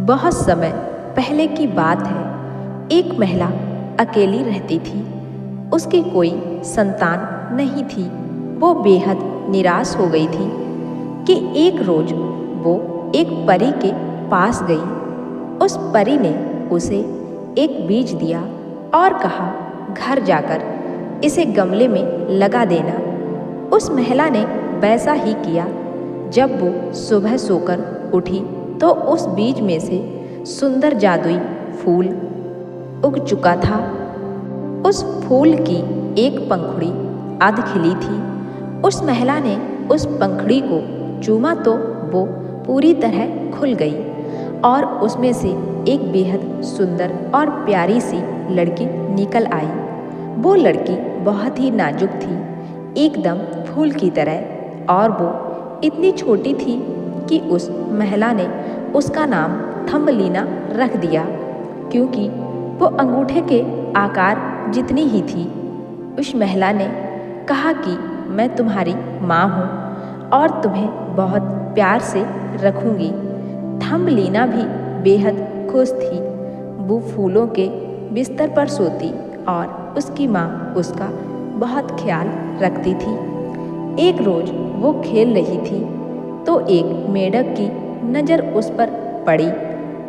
बहुत समय पहले की बात है। एक महिला अकेली रहती थी। उसकी कोई संतान नहीं थी। वो बेहद निराश हो गई थी कि एक रोज वो एक परी के पास गई। उस परी ने उसे एक बीज दिया और कहा, घर जाकर इसे गमले में लगा देना। उस महिला ने वैसा ही किया। जब वो सुबह सोकर उठी तो उस बीज में से सुंदर जादुई फूल उग चुका था। उस फूल की एक पंखुड़ी आध खिली थी। उस महिला ने उस पंखुड़ी को चूमा तो वो पूरी तरह खुल गई और उसमें से एक बेहद सुंदर और प्यारी सी लड़की निकल आई। वो लड़की बहुत ही नाजुक थी, एकदम फूल की तरह, और वो इतनी छोटी थी कि उस महिला ने उसका नाम थम्बलीना रख दिया, क्योंकि वो अंगूठे के आकार जितनी ही थी। उस महिला ने कहा कि मैं तुम्हारी माँ हूँ और तुम्हें बहुत प्यार से रखूँगी। थम्बलीना भी बेहद खुश थी। वो फूलों के बिस्तर पर सोती और उसकी माँ उसका बहुत ख्याल रखती थी। एक रोज वो खेल रही थी तो एक मेंढक की नज़र उस पर पड़ी।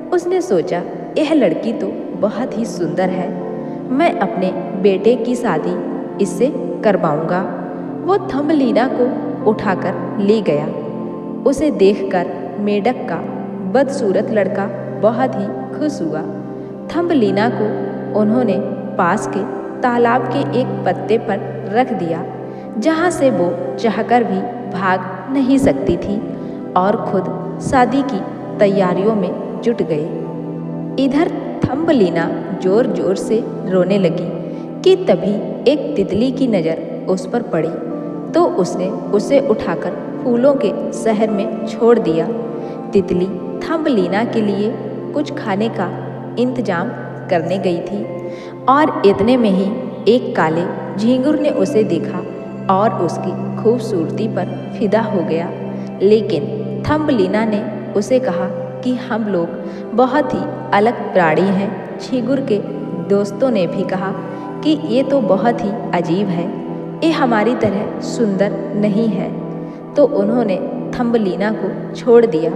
उसने सोचा, यह लड़की तो बहुत ही सुंदर है, मैं अपने बेटे की शादी इससे करवाऊंगा। वो थम्बलीना को उठाकर ले गया। उसे देखकर मेंढक का बदसूरत लड़का बहुत ही खुश हुआ। थम्बलीना को उन्होंने पास के तालाब के एक पत्ते पर रख दिया, जहाँ से वो चाहकर भी भाग नहीं सकती थी, और खुद शादी की तैयारियों में जुट गए। इधर थम्बलीना जोर जोर से रोने लगी कि तभी एक तितली की नज़र उस पर पड़ी तो उसने उसे उठाकर फूलों के शहर में छोड़ दिया। तितली थम्बलीना के लिए कुछ खाने का इंतजाम करने गई थी और इतने में ही एक काले झींगुर ने उसे देखा और उसकी खूबसूरती पर फिदा हो गया। लेकिन थम्बलीना ने उसे कहा कि हम लोग बहुत ही अलग प्राणी हैं। झींगुर के दोस्तों ने भी कहा कि ये तो बहुत ही अजीब है, ये हमारी तरह सुंदर नहीं है। तो उन्होंने थम्बलीना को छोड़ दिया।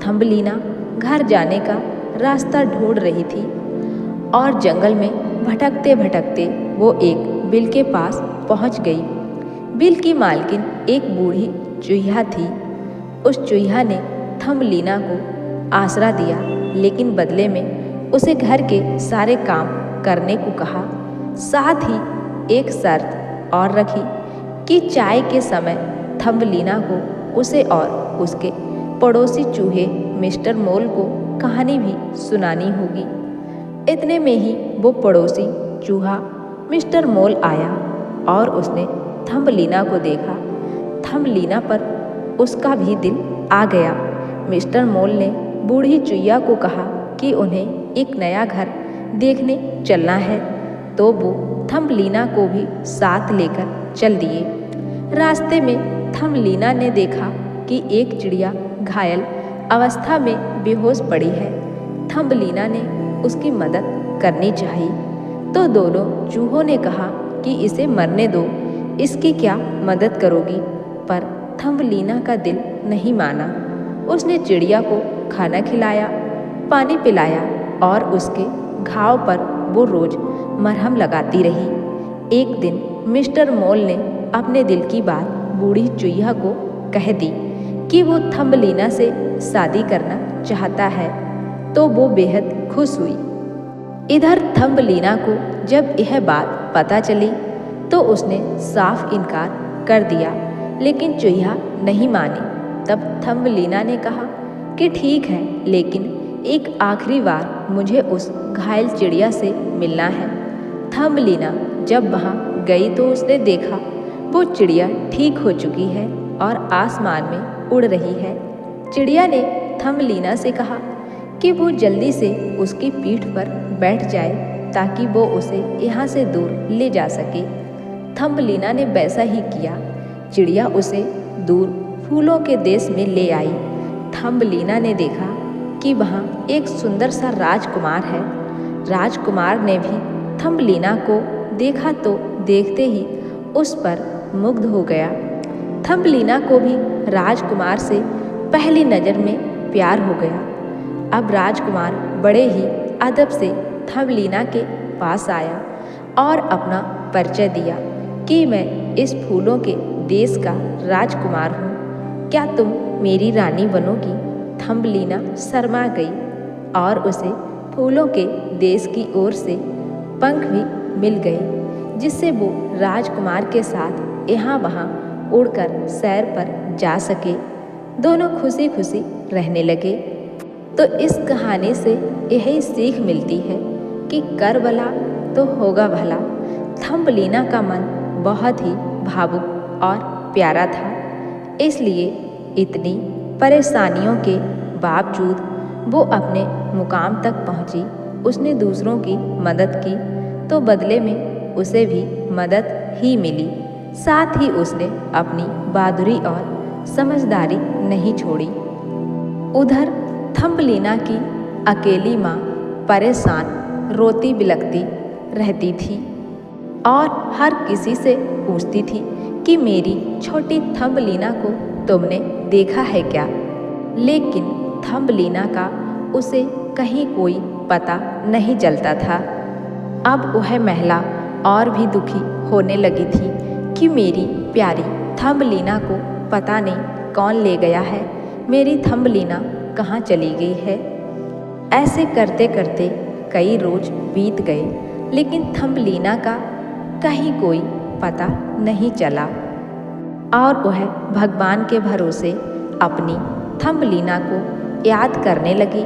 थम्बलीना घर जाने का रास्ता ढूंढ रही थी और जंगल में भटकते भटकते वो एक बिल के पास पहुंच गई। बिल की मालकिन एक बूढ़ी चूहिया थी। उस चूहिया ने थम्बलीना को आसरा दिया, लेकिन बदले में उसे घर के सारे काम करने को कहा। साथ ही एक शर्त और रखी कि चाय के समय थम्बलीना को उसे और उसके पड़ोसी चूहे मिस्टर मोल को कहानी भी सुनानी होगी। इतने में ही वो पड़ोसी चूहा मिस्टर मोल आया और उसने थम्बलीना को देखा। थम्बलीना पर उसका भी दिल आ गया। मिस्टर मोल ने बूढ़ी चुईया को कहा कि उन्हें एक नया घर देखने चलना है, तो वो थम्बलीना को भी साथ लेकर चल दिए। रास्ते में थम्बलीना ने देखा कि एक चिड़िया घायल अवस्था में बेहोश पड़ी है। थम्बलीना ने उसकी मदद करनी चाहिए, तो दोनों चूहों ने कहा कि इसे मरने दो, इसकी क्या मदद करोगी। पर थम्बलीना का दिल नहीं माना। उसने चिड़िया को खाना खिलाया, पानी पिलाया और उसके घाव पर वो रोज मरहम लगाती रही। एक दिन मिस्टर मोल ने अपने दिल की बात बूढ़ी चूहिया को कह दी कि वो थम्बलीना से शादी करना चाहता है, तो वो बेहद खुश हुई। इधर थम्बलीना को जब यह बात पता चली तो उसने साफ इनकार कर दिया, लेकिन चूहिया नहीं मानी। तब थम्बलीना ने कहा कि ठीक है, लेकिन एक आखिरी बार मुझे उस घायल चिड़िया से मिलना है। थम्बलीना जब वहाँ गई तो उसने देखा वो चिड़िया ठीक हो चुकी है और आसमान में उड़ रही है। चिड़िया ने थम्बलीना से कहा कि वो जल्दी से उसकी पीठ पर बैठ जाए ताकि वो उसे यहाँ से दूर ले जा सके। थम्बलीना ने वैसा ही किया। चिड़िया उसे दूर फूलों के देश में ले आई। थम्बलीना ने देखा कि वहाँ एक सुंदर सा राजकुमार है। राजकुमार ने भी थम्बलीना को देखा तो देखते ही उस पर मुग्ध हो गया। थम्बलीना को भी राजकुमार से पहली नज़र में प्यार हो गया। अब राजकुमार बड़े ही अदब से थम्बलीना के पास आया और अपना परिचय दिया कि मैं इस फूलों के देश का राजकुमार हूँ, क्या तुम मेरी रानी बनोगी? थम्बलीना शर्मा गई और उसे फूलों के देश की ओर से पंख भी मिल गए, जिससे वो राजकुमार के साथ यहाँ वहाँ उड़कर सैर पर जा सके। दोनों खुशी खुशी रहने लगे। तो इस कहानी से यही सीख मिलती है कि कर भला तो होगा भला। थम्बलीना का मन बहुत ही भावुक और प्यारा था, इसलिए इतनी परेशानियों के बावजूद वो अपने मुकाम तक पहुंची। उसने दूसरों की मदद की तो बदले में उसे भी मदद ही मिली। साथ ही उसने अपनी बहादुरी और समझदारी नहीं छोड़ी। उधर थम्बलीना की अकेली माँ परेशान रोती बिलखती रहती थी और हर किसी से पूछती थी कि मेरी छोटी थम्बलीना को तुमने देखा है क्या? लेकिन थम्बलीना का उसे कहीं कोई पता नहीं चलता था। अब वह महिला और भी दुखी होने लगी थी कि मेरी प्यारी थम्बलीना को पता नहीं कौन ले गया है, मेरी थम्बलीना कहाँ चली गई है। ऐसे करते करते कई रोज बीत गए, लेकिन थम्बलीना का कहीं कोई पता नहीं चला और वह भगवान के भरोसे अपनी थम्बलीना को याद करने लगी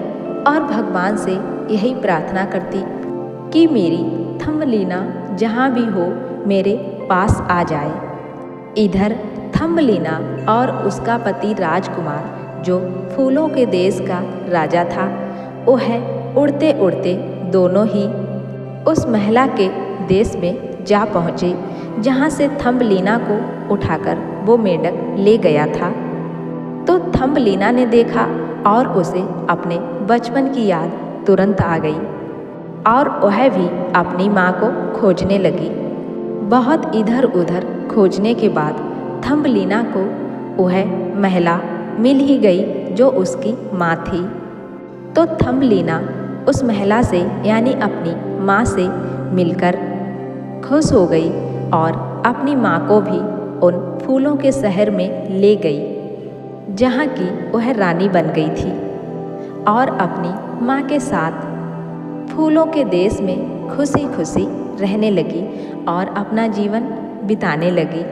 और भगवान से यही प्रार्थना करती कि मेरी थम्बलीना जहाँ भी हो मेरे पास आ जाए। इधर थम्बलीना और उसका पति राजकुमार, जो फूलों के देश का राजा था, वह उड़ते उड़ते दोनों ही उस महिला के देश में जा पहुँचे जहाँ से थम्बलीना को उठाकर वो मेंढक ले गया था। तो थम्बलीना ने देखा और उसे अपने बचपन की याद तुरंत आ गई और वह भी अपनी माँ को खोजने लगी। बहुत इधर उधर खोजने के बाद थम्बलीना को वह महिला मिल ही गई जो उसकी माँ थी। तो थम्बलीना उस महिला से यानी अपनी माँ से मिलकर खुश हो गई और अपनी माँ को भी उन फूलों के शहर में ले गई जहाँ की वह रानी बन गई थी और अपनी माँ के साथ फूलों के देश में खुशी खुशी रहने लगी और अपना जीवन बिताने लगी।